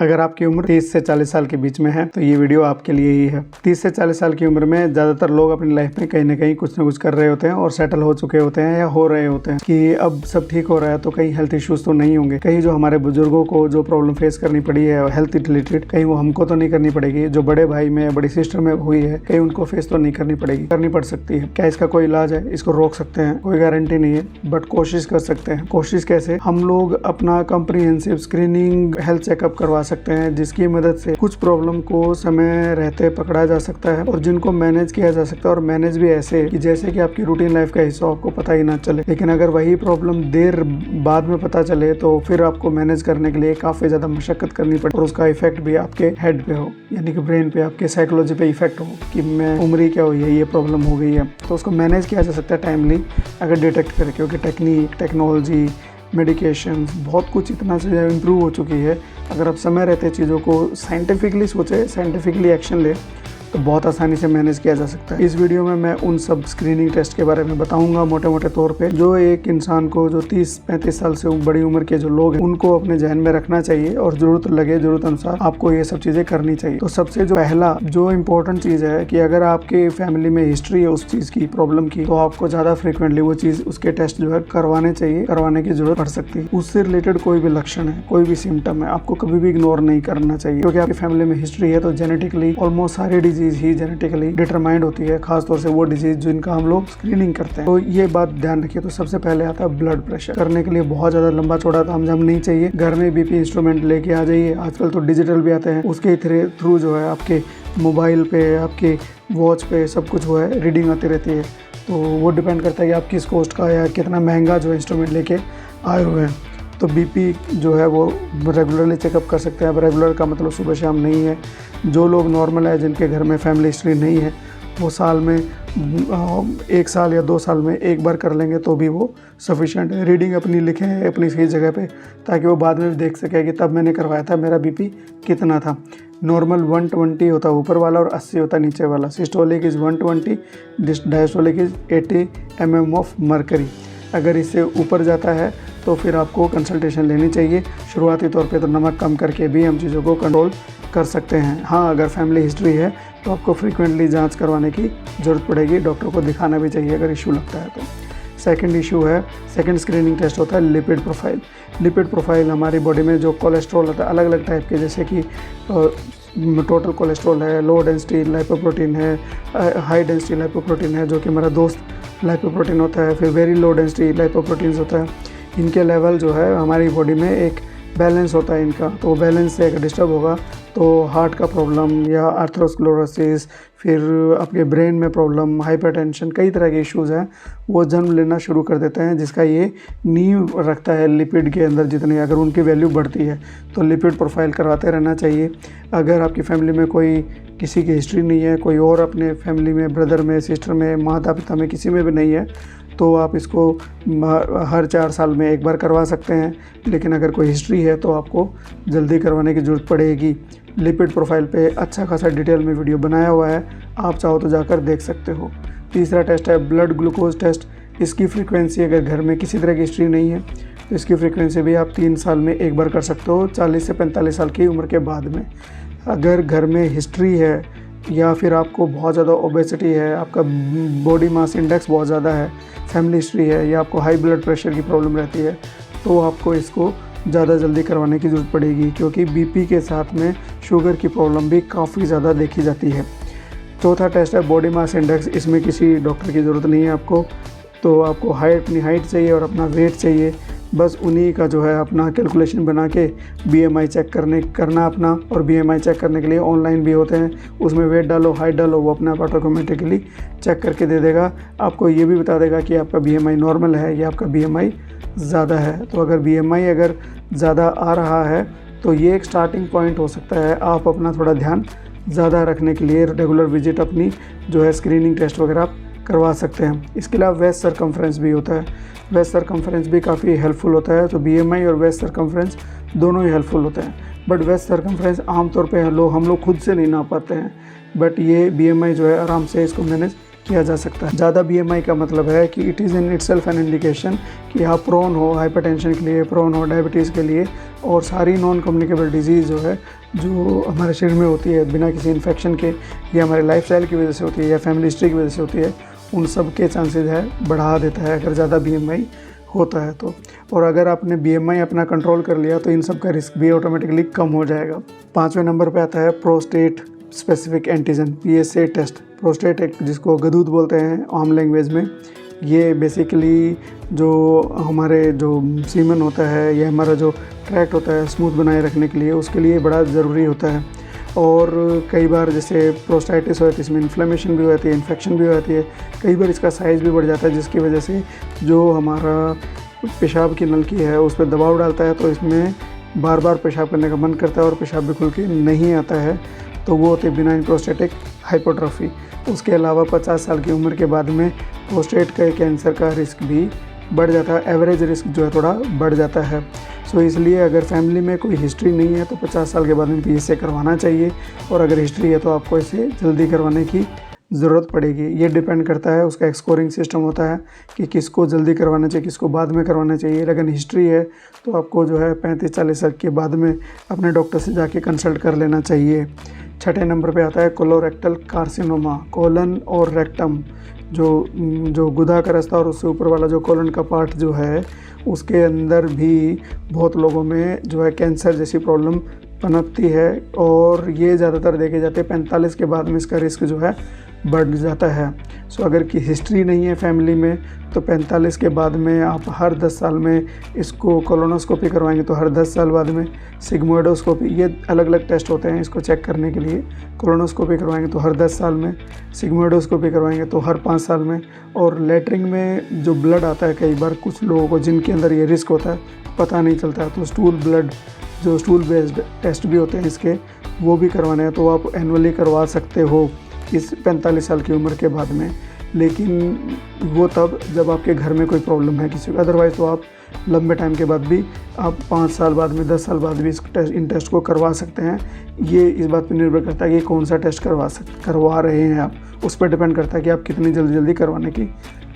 अगर आपकी उम्र 30 से 40 साल के बीच में है तो ये वीडियो आपके लिए ही है। 30 से 40 साल की उम्र में ज़्यादातर लोग अपनी लाइफ में कहीं ना कहीं कुछ ना कुछ कर रहे होते हैं और सेटल हो चुके होते हैं या हो रहे होते हैं कि अब सब ठीक हो रहा है, तो कहीं हेल्थ इश्यूज तो नहीं होंगे। कहीं जो हमारे बुजुर्गों को जो प्रॉब्लम फेस करनी पड़ी है हेल्थ रिलेटेड, कहीं वो हमको तो नहीं करनी पड़ेगी। जो बड़े भाई में बड़ी सिस्टर में हुई है कहीं उनको फेस तो नहीं करनी पड़ेगी, करनी पड़ सकती है। क्या इसका कोई इलाज है? इसको रोक सकते हैं? कोई गारंटी नहीं है, बट कोशिश कर सकते हैं। कोशिश कैसे? हम लोग अपना कॉम्प्रिहेंसिव स्क्रीनिंग हेल्थ चेकअप करवा सकते हैं, जिसकी मदद से कुछ प्रॉब्लम को समय रहते पकड़ा जा सकता है और जिनको मैनेज किया जा सकता है। और मैनेज भी ऐसे कि जैसे कि आपकी रूटीन लाइफ का हिस्सा आपको पता ही ना चले। लेकिन अगर वही प्रॉब्लम देर बाद में पता चले तो फिर आपको मैनेज करने के लिए काफ़ी ज़्यादा मशक्कत करनी पड़े और उसका इफेक्ट भी आपके हेड पे हो, यानी कि ब्रेन पे, आपके साइकोलॉजी पे इफेक्ट हो कि मैं उम्र ही क्या हुई है, ये प्रॉब्लम हो गई है। तो उसको मैनेज किया जा सकता है टाइमली अगर डिटेक्ट करके, क्योंकि टेक्निक, टेक्नोलॉजी, मेडिकेशंस, बहुत कुछ इतना से इम्प्रूव हो चुकी है। अगर आप समय रहते चीज़ों को साइंटिफिकली सोचें, साइंटिफिकली एक्शन ले, तो बहुत आसानी से मैनेज किया जा सकता है। इस वीडियो में मैं उन सब स्क्रीनिंग टेस्ट के बारे में बताऊंगा मोटे मोटे तौर पे, जो एक इंसान को जो 30-35 साल से बड़ी उम्र के जो लोग हैं उनको अपने जहन में रखना चाहिए और जरूरत लगे, जरूरत अनुसार आपको ये सब चीज़ें करनी चाहिए। तो सबसे जो पहला जो इम्पोर्टेंट चीज़ है कि अगर आपके फैमिली में हिस्ट्री है उस चीज़ की, प्रॉब्लम की, तो आपको ज़्यादा फ्रिक्वेंटली वो चीज़, उसके टेस्ट जो है करवाने चाहिए, करवाने की जरूरत पड़ सकती है। उससे रिलेटेड कोई भी लक्षण है, कोई भी सिम्टम है, आपको कभी भी इग्नोर नहीं करना चाहिए, क्योंकि आपकी फैमिली में हिस्ट्री है तो जेनेटिकली ऑलमोस्ट सारी डिजीज ही जेनेटिकली डिटरमाइंड होती है, खासतौर से वो डिजीज जिनका हम लोग स्क्रीनिंग करते हैं। तो ये बात ध्यान रखिए। तो सबसे पहले आता है ब्लड प्रेशर। करने के लिए बहुत ज्यादा लंबा चौड़ा तामझाम नहीं चाहिए। घर में बीपी इंस्ट्रूमेंट लेके आ जाइए, आजकल तो डिजिटल भी आते हैं, उसके थ्रू जो है आपके मोबाइल पे, आपके वॉच पे सब कुछ वो है रीडिंग आती रहती है। तो वो डिपेंड करता है कि आप किस कॉस्ट का या कितना महंगा जो इंस्ट्रूमेंट लेके आए हुए हैं। तो बीपी जो है वो रेगुलरली चेकअप कर सकते हैं। अब रेगुलर का मतलब सुबह शाम नहीं है। जो लोग नॉर्मल है, जिनके घर में फैमिली हिस्ट्री नहीं है, वो साल में 1 साल या 2 साल में एक बार कर लेंगे तो भी वो सफिशिएंट है। रीडिंग अपनी लिखें अपनी सही जगह पे, ताकि वो बाद में भी देख सके कि तब मैंने करवाया था मेरा बीपी कितना था। नॉर्मल 120 होता है ऊपर वाला और 80 होता है नीचे वाला। Systolic is 120, diastolic is 80 mm of mercury. अगर इससे ऊपर जाता है तो फिर आपको कंसल्टेशन लेनी चाहिए। शुरुआती तौर पे तो नमक कम करके भी हम चीज़ों को कंट्रोल कर सकते हैं। हाँ, अगर फैमिली हिस्ट्री है तो आपको फ्रीक्वेंटली जांच करवाने की ज़रूरत पड़ेगी, डॉक्टर को दिखाना भी चाहिए अगर इशू लगता है तो। सेकंड इशू है, सेकंड स्क्रीनिंग टेस्ट होता है लिपिड प्रोफाइल। लिपिड प्रोफाइल हमारी बॉडी में जो कोलेस्ट्रॉल होता है अलग अलग टाइप के, जैसे कि टोटल कोलेस्ट्रॉल है, लो डेंसिटी लाइपोप्रोटीन है, हाई डेंसिटी लाइपोप्रोटीन है जो कि हमारा दोस्त लाइपोप्रोटीन होता है, फिर वेरी लो डेंसिटी लाइपोप्रोटीन्स होता है। इनके लेवल जो है हमारी बॉडी में एक बैलेंस होता है इनका, तो बैलेंस से अगर डिस्टर्ब होगा तो हार्ट का प्रॉब्लम या आर्थरोस्क्लेरोसिस, फिर आपके ब्रेन में प्रॉब्लम, हाइपरटेंशन, कई तरह के इश्यूज़ हैं वो जन्म लेना शुरू कर देते हैं, जिसका ये नींव रखता है लिपिड के अंदर। जितनी अगर उनकी वैल्यू बढ़ती है तो लिपिड प्रोफाइल करवाते रहना चाहिए। अगर आपकी फैमिली में कोई किसी की हिस्ट्री नहीं है, कोई और अपने फैमिली में, ब्रदर में, सिस्टर में, माता पिता में किसी में भी नहीं है, तो आप इसको हर 4 साल में एक बार करवा सकते हैं। लेकिन अगर कोई हिस्ट्री है तो आपको जल्दी करवाने की ज़रूरत पड़ेगी। लिपिड प्रोफाइल पे अच्छा खासा डिटेल में वीडियो बनाया हुआ है, आप चाहो तो जाकर देख सकते हो। तीसरा टेस्ट है ब्लड ग्लूकोज टेस्ट। इसकी फ्रीक्वेंसी, अगर घर में किसी तरह की हिस्ट्री नहीं है तो इसकी फ्रीक्वेंसी भी आप 3 साल में एक बार कर सकते हो, 40 से 45 साल की उम्र के बाद में। अगर घर में हिस्ट्री है या फिर आपको बहुत ज़्यादा ओबेसिटी है, आपका बॉडी मास इंडेक्स बहुत ज़्यादा है, फैमिली हिस्ट्री है, या आपको हाई ब्लड प्रेशर की प्रॉब्लम रहती है, तो आपको इसको ज़्यादा जल्दी करवाने की ज़रूरत पड़ेगी, क्योंकि बीपी के साथ में शुगर की प्रॉब्लम भी काफ़ी ज़्यादा देखी जाती है। चौथा टेस्ट है बॉडी मास इंडेक्स। इसमें किसी डॉक्टर की ज़रूरत नहीं है आपको, तो आपको अपनी हाइट चाहिए और अपना वेट चाहिए, बस उन्हीं का जो है अपना कैलकुलेशन बना के BMI चेक करना अपना। और BMI चेक करने के लिए ऑनलाइन भी होते हैं, उसमें वेट डालो, हाइट डालो, वो अपने आप ऑटोमेटिकली चेक करके दे देगा। आपको ये भी बता देगा कि आपका BMI नॉर्मल है या आपका BMI ज़्यादा है। तो अगर BMI अगर ज़्यादा आ रहा है तो ये एक स्टार्टिंग पॉइंट हो सकता है आप अपना थोड़ा ध्यान ज़्यादा रखने के लिए रेगुलर विजिट अपनी जो है स्क्रीनिंग टेस्ट वगैरह आप करवा सकते हैं। इसके अलावा वेस्ट सरकमफ्रेंस भी होता है। वेस्ट सरकमफ्रेंस भी काफ़ी हेल्पफुल होता है। तो BMI और वेस्ट सरकमफ्रेंस दोनों ही हेल्पफुल होते हैं, बट वेस्ट सरकमफ्रेंस आमतौर पे हम लोग खुद से नहीं नाप पाते हैं, बट ये BMI जो है आराम से इसको मैनेज किया जा सकता है। ज़्यादा BMI का मतलब है कि it is in itself an indication कि आप प्रोन हो हाइपरटेंशन के लिए, प्रोन हो डायबिटीज़ के लिए, और सारी नॉन कम्युनिकेबल डिजीज़ जो है जो हमारे शरीर में होती है बिना किसी इन्फेक्शन के, या हमारे लाइफस्टाइल की वजह से होती है, या फैमिली हिस्ट्री की वजह से होती है, उन सब के चांसेस है बढ़ा देता है अगर ज़्यादा BMI होता है तो। और अगर आपने BMI अपना कंट्रोल कर लिया तो इन सब का रिस्क भी ऑटोमेटिकली कम हो जाएगा। 5वें नंबर पे आता है prostate specific antigen PSA test. Prostate एक जिसको गदूद बोलते हैं आम लैंग्वेज में, ये बेसिकली जो हमारे जो सीमन होता है या हमारा जो ट्रैक्ट होता है स्मूथ बनाए रखने के लिए, उसके लिए बड़ा ज़रूरी होता है। और कई बार जैसे प्रोस्टाइटिस होती है, इसमें इन्फ्लेमेशन भी हो जाती है, इन्फेक्शन भी हो जाती है, कई बार इसका साइज़ भी बढ़ जाता है, जिसकी वजह से जो हमारा पेशाब की नलकी है उस पर दबाव डालता है, तो इसमें बार बार पेशाब करने का मन करता है और पेशाब भी खुल के नहीं आता है, तो वो होती है बिनाइन प्रोस्टेटिक हाइपरट्रॉफी। उसके अलावा 50 साल की उम्र के बाद में प्रोस्टेट का कैंसर का रिस्क भी बढ़ जाता है, एवरेज रिस्क जो है थोड़ा बढ़ जाता है। सो इसलिए अगर फैमिली में कोई हिस्ट्री नहीं है तो 50 साल के बाद में PSA करवाना चाहिए, और अगर हिस्ट्री है तो आपको इसे जल्दी करवाने की ज़रूरत पड़ेगी। ये डिपेंड करता है, उसका एक स्कोरिंग सिस्टम होता है कि किसको जल्दी करवाना चाहिए, किसको बाद में करवाना चाहिए। अगर हिस्ट्री है तो आपको जो है 35-40 साल के बाद में अपने डॉक्टर से जाके कंसल्ट कर लेना चाहिए। 6ठे नंबर पे आता है कोलोरेक्टल कार्सिनोमा। कोलन और रेक्टम जो गुदा का रास्ता और उससे ऊपर वाला जो कोलन का पार्ट जो है, उसके अंदर भी बहुत लोगों में जो है कैंसर जैसी प्रॉब्लम पनपती है, और ये ज़्यादातर देखे जाते हैं 45 के बाद में इसका रिस्क जो है बढ़ जाता है। सो अगर की हिस्ट्री नहीं है फैमिली में तो 45 के बाद में आप हर 10 साल में इसको कोलोनोस्कोपी करवाएंगे, तो हर 10 साल बाद में सिग्मोइडोस्कोपी, ये अलग अलग टेस्ट होते हैं इसको चेक करने के लिए। कोलोनोस्कोपी करवाएंगे तो हर 10 साल में, सिग्मोइडोस्कोपी करवाएंगे तो हर 5 साल में। और लेटरिन में जो ब्लड आता है कई बार कुछ लोगों को जिनके अंदर ये रिस्क होता है पता नहीं चलता है, तो स्टूल बेस्ड टेस्ट भी होते हैं इसके, वो भी करवाने हैं, तो आप एनुअली करवा सकते हो इस 45 साल की उम्र के बाद में। लेकिन वो तब जब आपके घर में कोई प्रॉब्लम है किसी को, अदरवाइज़ तो आप लंबे टाइम के बाद भी, आप 5 साल बाद में, 10 साल बाद भी इन टेस्ट को करवा सकते हैं। ये इस बात पर निर्भर करता है कि कौन सा टेस्ट करवा रहे हैं आप, उस पर डिपेंड करता है कि आप कितनी जल्दी करवाने की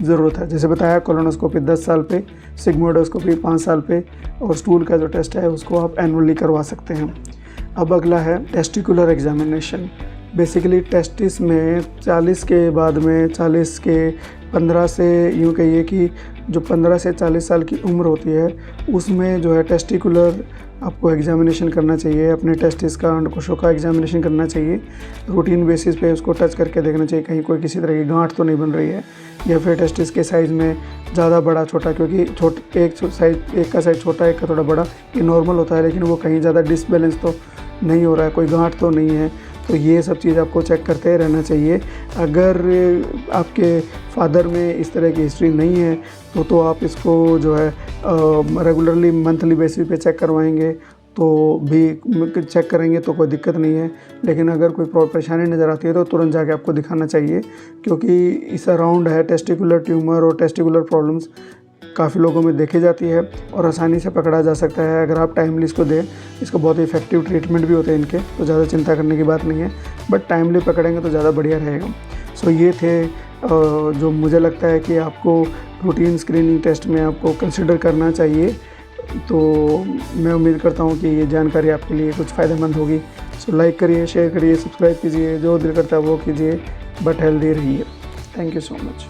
ज़रूरत है। जैसे बताया कोलोनोस्कोपी 10 साल पे, सिग्मोइडोस्कोपी 5 साल पे, और स्टूल का जो टेस्ट है उसको आप एनुअली करवा सकते हैं। अब अगला है टेस्टिकुलर एग्जामिनेशन। बेसिकली टेस्टिस में 40 के बाद में, 40 के 15 से, यूँ कहिए कि जो 15 से 40 साल की उम्र होती है उसमें जो है टेस्टिकुलर आपको एग्जामिनेशन करना चाहिए, अपने टेस्टिस का, अंडकोशों का एग्जामिनेशन करना चाहिए। रूटीन बेसिस पे उसको टच करके देखना चाहिए कहीं कोई किसी तरह की गांठ तो नहीं बन रही है, या फिर टेस्टिस के साइज़ में ज़्यादा बड़ा छोटा, क्योंकि एक का साइज़ छोटा एक का थोड़ा बड़ा ये नॉर्मल होता है, लेकिन वो कहीं ज़्यादा डिसबैलेंस तो नहीं हो रहा है, कोई गांठ तो नहीं है, तो ये सब चीज़ आपको चेक करते रहना चाहिए। अगर आपके फादर में इस तरह की हिस्ट्री नहीं है तो आप इसको जो है रेगुलरली मंथली बेसिस पे चेक करवाएंगे तो भी चेक करेंगे तो कोई दिक्कत नहीं है। लेकिन अगर कोई परेशानी नज़र आती है तो तुरंत जाके आपको दिखाना चाहिए, क्योंकि इस अराउंड है टेस्टिकुलर ट्यूमर और टेस्टिकुलर प्रॉब्लम्स काफ़ी लोगों में देखी जाती है और आसानी से पकड़ा जा सकता है अगर आप टाइमली इसको दें। इसको बहुत इफेक्टिव ट्रीटमेंट भी होते हैं इनके, तो ज़्यादा चिंता करने की बात नहीं है, बट टाइमली पकड़ेंगे तो ज़्यादा बढ़िया रहेगा। सो ये थे जो मुझे लगता है कि आपको रूटीन स्क्रीनिंग टेस्ट में आपको कंसिडर करना चाहिए। तो मैं उम्मीद करता हूँ कि ये जानकारी आपके लिए कुछ फ़ायदेमंद होगी। सो लाइक करिए, शेयर करिए, सब्सक्राइब कीजिए, जो दिल करता है वो कीजिए, बट हेल्दी रहिए। Thank you so much.